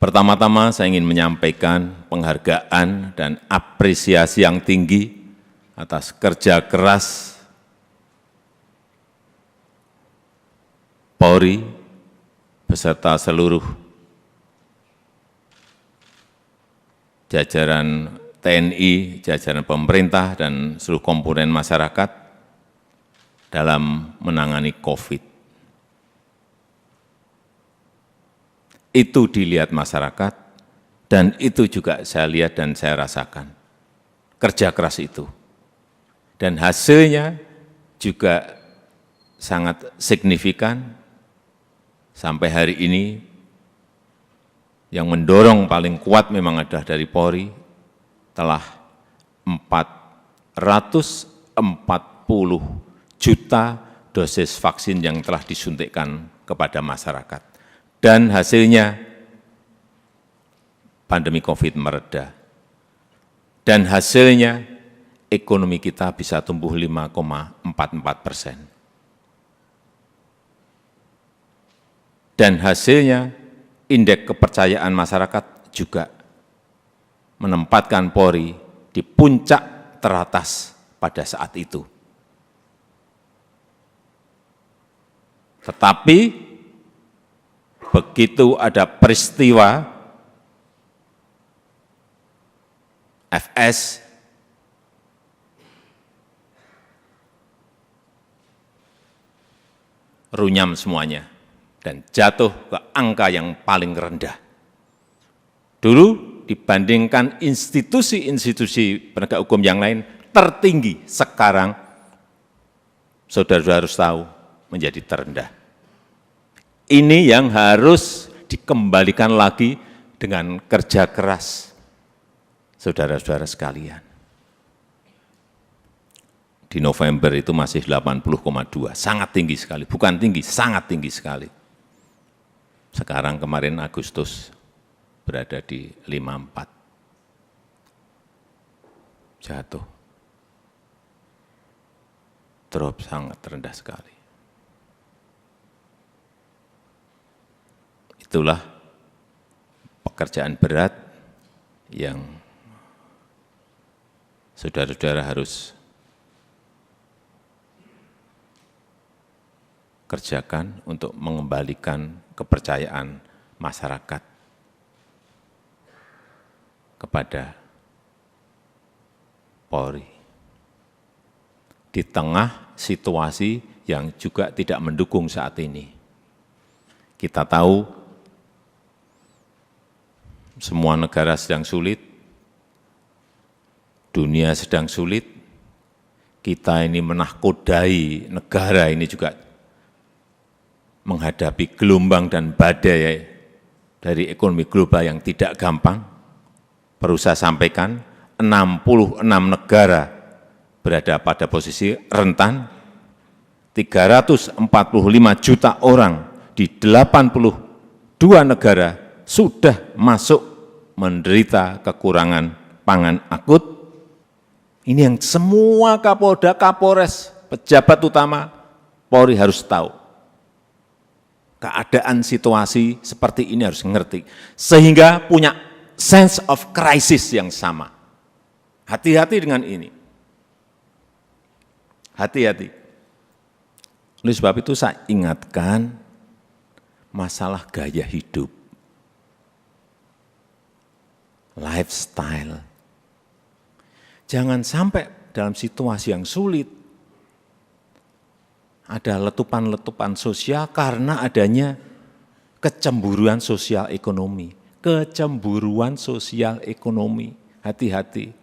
Pertama-tama saya ingin menyampaikan penghargaan dan apresiasi yang tinggi atas kerja keras Polri beserta seluruh jajaran TNI, jajaran pemerintah, dan seluruh komponen masyarakat dalam menangani COVID. Itu dilihat masyarakat, dan itu juga saya lihat dan saya rasakan. Kerja keras itu. Dan hasilnya juga sangat signifikan. Sampai hari ini, yang mendorong paling kuat memang adalah dari Polri, telah 440 juta dosis vaksin yang telah disuntikkan kepada masyarakat. Dan hasilnya pandemi COVID mereda. Dan hasilnya ekonomi kita bisa tumbuh 5,44%. Dan hasilnya indeks kepercayaan masyarakat juga menempatkan Polri di puncak teratas pada saat itu. Tetapi begitu ada peristiwa FS, runyam semuanya dan jatuh ke angka yang paling rendah. Dulu dibandingkan institusi-institusi penegak hukum yang lain tertinggi, sekarang saudara-saudara harus tahu menjadi terendah. Ini yang harus dikembalikan lagi dengan kerja keras saudara-saudara sekalian. Di November itu masih 80,2, sangat tinggi sekali, bukan tinggi, sangat tinggi sekali. Sekarang kemarin Agustus berada di 54, jatuh, drop sangat rendah sekali. Itulah pekerjaan berat yang saudara-saudara harus kerjakan untuk mengembalikan kepercayaan masyarakat kepada Polri. Di tengah situasi yang juga tidak mendukung saat ini. Kita tahu semua negara sedang sulit, dunia sedang sulit, kita ini menahkodai negara ini juga menghadapi gelombang dan badai dari ekonomi global yang tidak gampang. Perlu saya sampaikan, 66 negara berada pada posisi rentan, 345 juta orang di 82 negara sudah masuk menderita kekurangan pangan akut. Ini yang semua Kapolda, Kapolres, pejabat utama Polri harus tahu. Keadaan situasi seperti ini harus ngerti, sehingga punya sense of crisis yang sama. Hati-hati dengan ini. Hati-hati. Oleh sebab itu saya ingatkan masalah gaya hidup, lifestyle. Jangan sampai dalam situasi yang sulit ada letupan-letupan sosial karena adanya kecemburuan sosial ekonomi. Kecemburuan sosial ekonomi, hati-hati.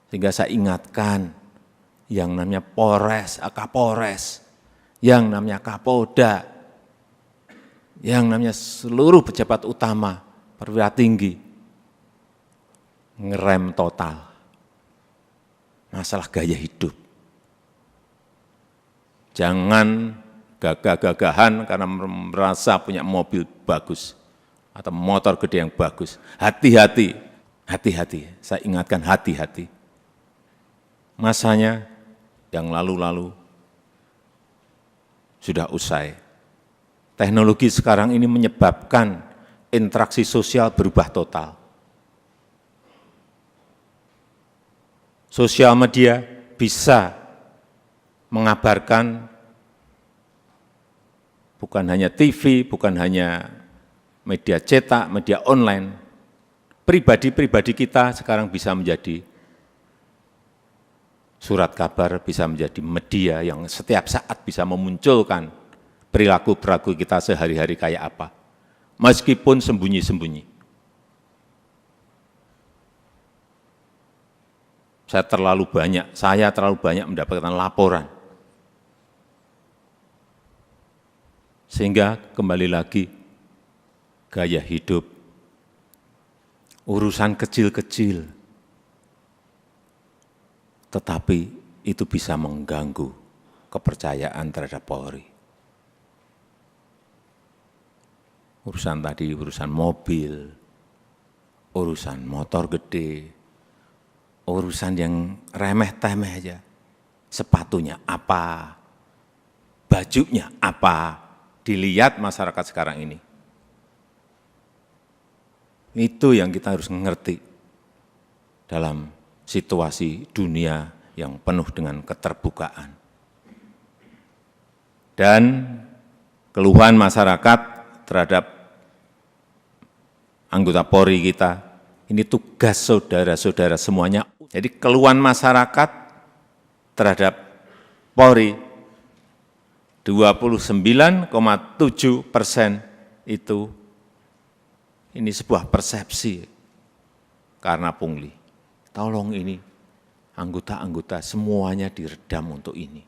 Sehingga saya ingatkan yang namanya Polres, Kapolres, yang namanya Kapolda, yang namanya seluruh pejabat utama, perwira tinggi, ngerem total masalah gaya hidup. Jangan gagah-gagahan karena merasa punya mobil bagus atau motor gede yang bagus. Hati-hati, hati-hati. Saya ingatkan hati-hati. Masanya yang lalu-lalu sudah usai. Teknologi sekarang ini menyebabkan interaksi sosial berubah total. Sosial media bisa mengabarkan bukan hanya TV, bukan hanya media cetak, media online. Pribadi-pribadi kita sekarang bisa menjadi surat kabar, bisa menjadi media yang setiap saat bisa memunculkan perilaku-perilaku kita sehari-hari kayak apa, meskipun sembunyi-sembunyi. Saya terlalu banyak mendapatkan laporan. Sehingga kembali lagi, gaya hidup, urusan kecil-kecil, tetapi itu bisa mengganggu kepercayaan terhadap Polri. Urusan tadi, urusan mobil, urusan motor gede, urusan yang remeh-temeh aja. Sepatunya apa, bajunya apa, dilihat masyarakat sekarang ini. Itu yang kita harus mengerti dalam situasi dunia yang penuh dengan keterbukaan. Dan keluhan masyarakat terhadap anggota Polri kita, ini tugas saudara-saudara semuanya. Jadi keluhan masyarakat terhadap Polri 29,7% itu ini sebuah persepsi karena pungli. Tolong ini anggota-anggota semuanya diredam untuk ini.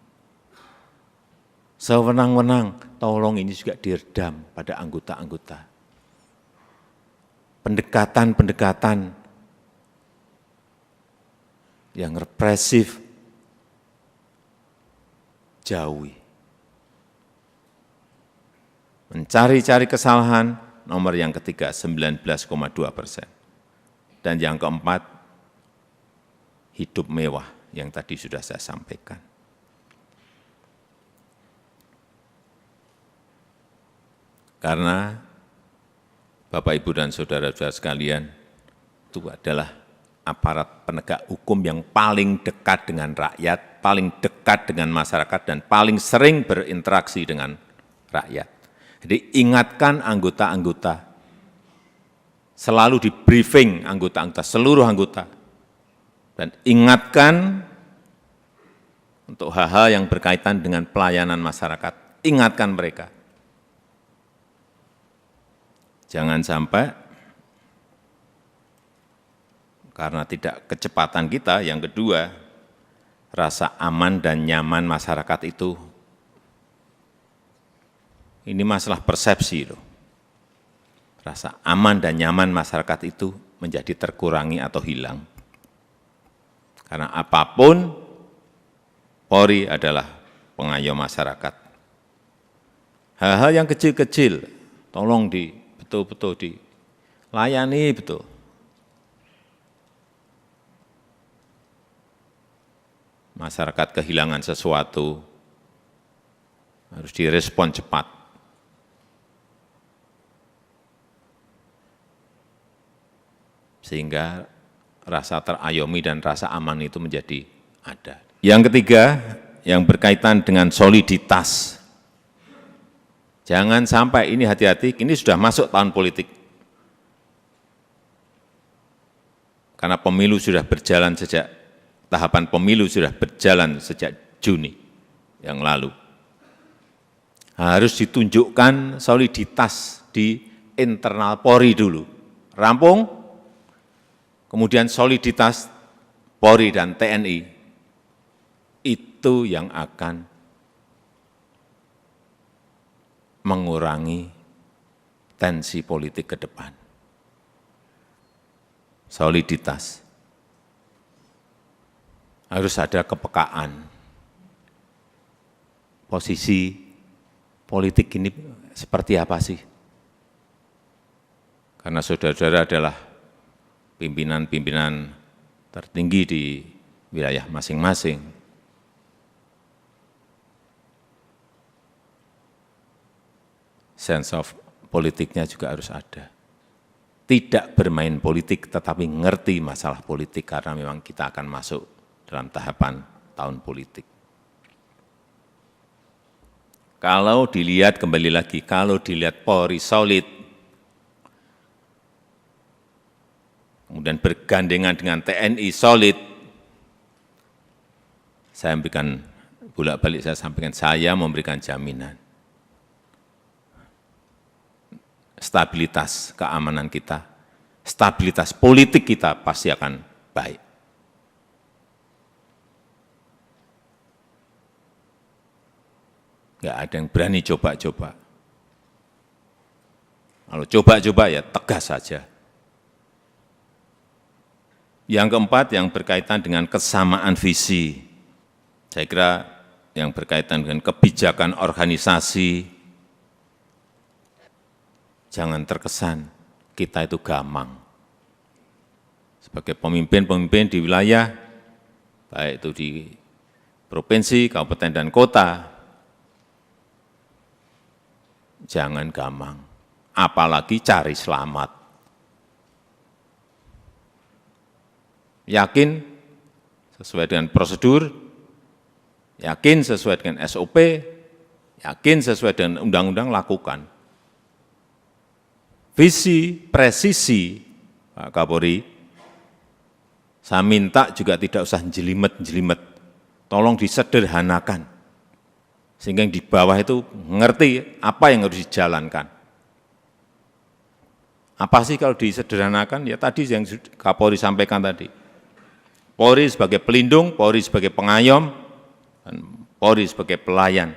Sewenang-wenang, tolong ini juga diredam pada anggota-anggota. Pendekatan-pendekatan yang represif, jauhi. Mencari-cari kesalahan, nomor yang ketiga 19,2%. Dan yang keempat, hidup mewah yang tadi sudah saya sampaikan. Karena Bapak, Ibu, dan saudara-saudara sekalian, itu adalah aparat penegak hukum yang paling dekat dengan rakyat, paling dekat dengan masyarakat, dan paling sering berinteraksi dengan rakyat. Jadi ingatkan anggota-anggota, selalu di briefing anggota-anggota, seluruh anggota, dan ingatkan untuk hal-hal yang berkaitan dengan pelayanan masyarakat, ingatkan mereka. Jangan sampai karena tidak kecepatan kita, yang kedua, rasa aman dan nyaman masyarakat itu, ini masalah persepsi loh. Rasa aman dan nyaman masyarakat itu menjadi terkurangi atau hilang. Karena apapun, Polri adalah pengayom masyarakat. Hal-hal yang kecil-kecil, tolong betul-betul dilayani betul. Masyarakat kehilangan sesuatu, harus direspon cepat. Sehingga rasa terayomi dan rasa aman itu menjadi ada. Yang ketiga, yang berkaitan dengan soliditas. Jangan sampai ini, hati-hati, ini sudah masuk tahun politik. Karena pemilu sudah berjalan tahapan pemilu sudah berjalan sejak Juni yang lalu. Harus ditunjukkan soliditas di internal Polri dulu. Rampung, kemudian soliditas Polri dan TNI, itu yang akan mengurangi tensi politik ke depan. Soliditas. Harus ada kepekaan. Posisi politik ini seperti apa sih? Karena saudara-saudara adalah pimpinan-pimpinan tertinggi di wilayah masing-masing. sense of politiknya juga harus ada. Tidak bermain politik, tetapi ngerti masalah politik, karena memang kita akan masuk dalam tahapan tahun politik. Kalau dilihat, kembali lagi, kalau dilihat Polri solid, kemudian bergandengan dengan TNI solid, saya memberikan, bolak-balik saya sampaikan, saya memberikan jaminan stabilitas keamanan kita, stabilitas politik kita pasti akan baik. Enggak ada yang berani coba-coba. Kalau coba-coba ya tegas saja. Yang keempat, yang berkaitan dengan kesamaan visi. Saya kira yang berkaitan dengan kebijakan organisasi, jangan terkesan kita itu gamang. Sebagai pemimpin-pemimpin di wilayah, baik itu di provinsi, kabupaten, dan kota, jangan gamang, apalagi cari selamat. Yakin sesuai dengan prosedur, yakin sesuai dengan SOP, yakin sesuai dengan undang-undang, lakukan. Visi, presisi, Pak Kapolri, saya minta juga tidak usah jelimet-jelimet, tolong disederhanakan, sehingga yang di bawah itu ngerti apa yang harus dijalankan. Apa sih kalau disederhanakan? Ya tadi yang Kapolri sampaikan tadi. Polri sebagai pelindung, Polri sebagai pengayom, dan Polri sebagai pelayan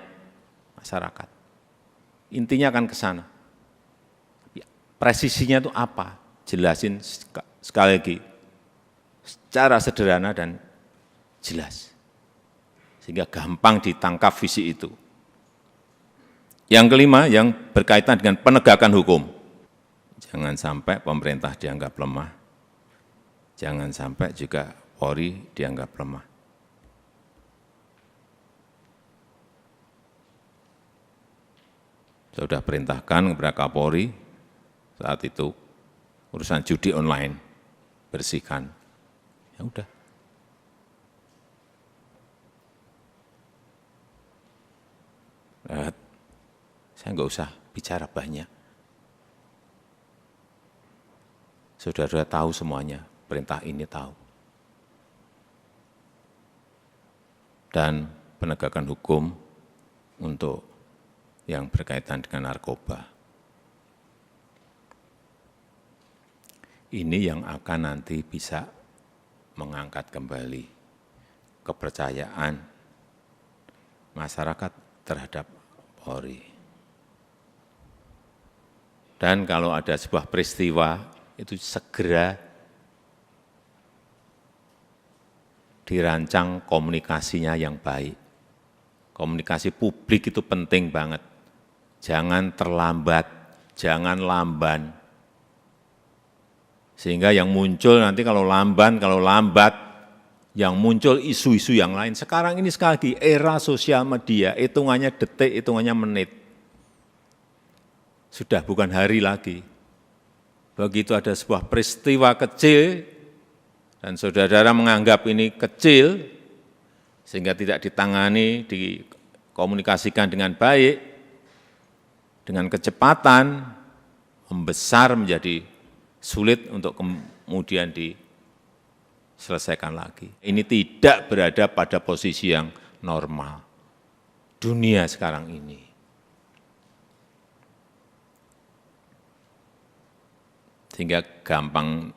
masyarakat. Intinya akan ke sana. Presisinya itu apa? Jelasin sekali lagi, secara sederhana dan jelas. Sehingga gampang ditangkap visi itu. Yang kelima, yang berkaitan dengan penegakan hukum. Jangan sampai pemerintah dianggap lemah. Jangan sampai juga Polri dianggap lemah. Saya sudah perintahkan kepada Kapolri saat itu urusan judi online, bersihkan. Ya udah. Saya nggak usah bicara banyak. Saudara-saudara tahu semuanya, perintah ini tahu. Dan penegakan hukum untuk yang berkaitan dengan narkoba. Ini yang akan nanti bisa mengangkat kembali kepercayaan masyarakat terhadap Polri. Dan kalau ada sebuah peristiwa, itu segera dirancang komunikasinya yang baik. Komunikasi publik itu penting banget. Jangan terlambat, jangan lamban. Sehingga yang muncul nanti kalau lambat, yang muncul isu-isu yang lain. Sekarang ini sekali lagi, era sosial media, hitungannya detik, hitungannya menit. Sudah bukan hari lagi. Begitu ada sebuah peristiwa kecil, dan saudara-saudara menganggap ini kecil, sehingga tidak ditangani, dikomunikasikan dengan baik, dengan kecepatan, membesar menjadi sulit untuk kemudian diselesaikan lagi. Ini tidak berada pada posisi yang normal. Dunia sekarang ini. Sehingga gampang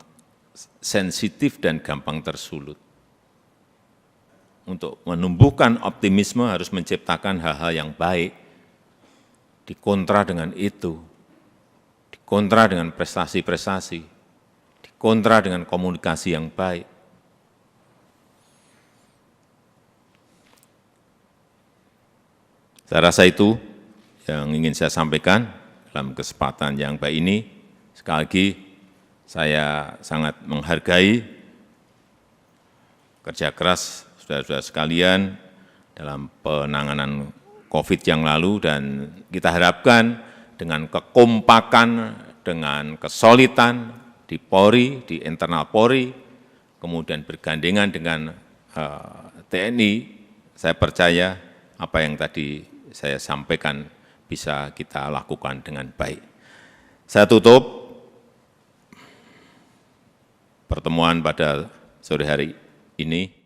sensitif dan gampang tersulut. Untuk menumbuhkan optimisme harus menciptakan hal-hal yang baik, dikontra dengan itu, dikontra dengan prestasi-prestasi, dikontra dengan komunikasi yang baik. Saya rasa itu yang ingin saya sampaikan dalam kesempatan yang baik ini. Sekali lagi, saya sangat menghargai kerja keras saudara-saudara sekalian dalam penanganan COVID yang lalu, dan kita harapkan dengan kekompakan, dengan kesolidan di Polri, di internal Polri, kemudian bergandengan dengan TNI, saya percaya apa yang tadi saya sampaikan bisa kita lakukan dengan baik. Saya tutup pertemuan pada sore hari ini.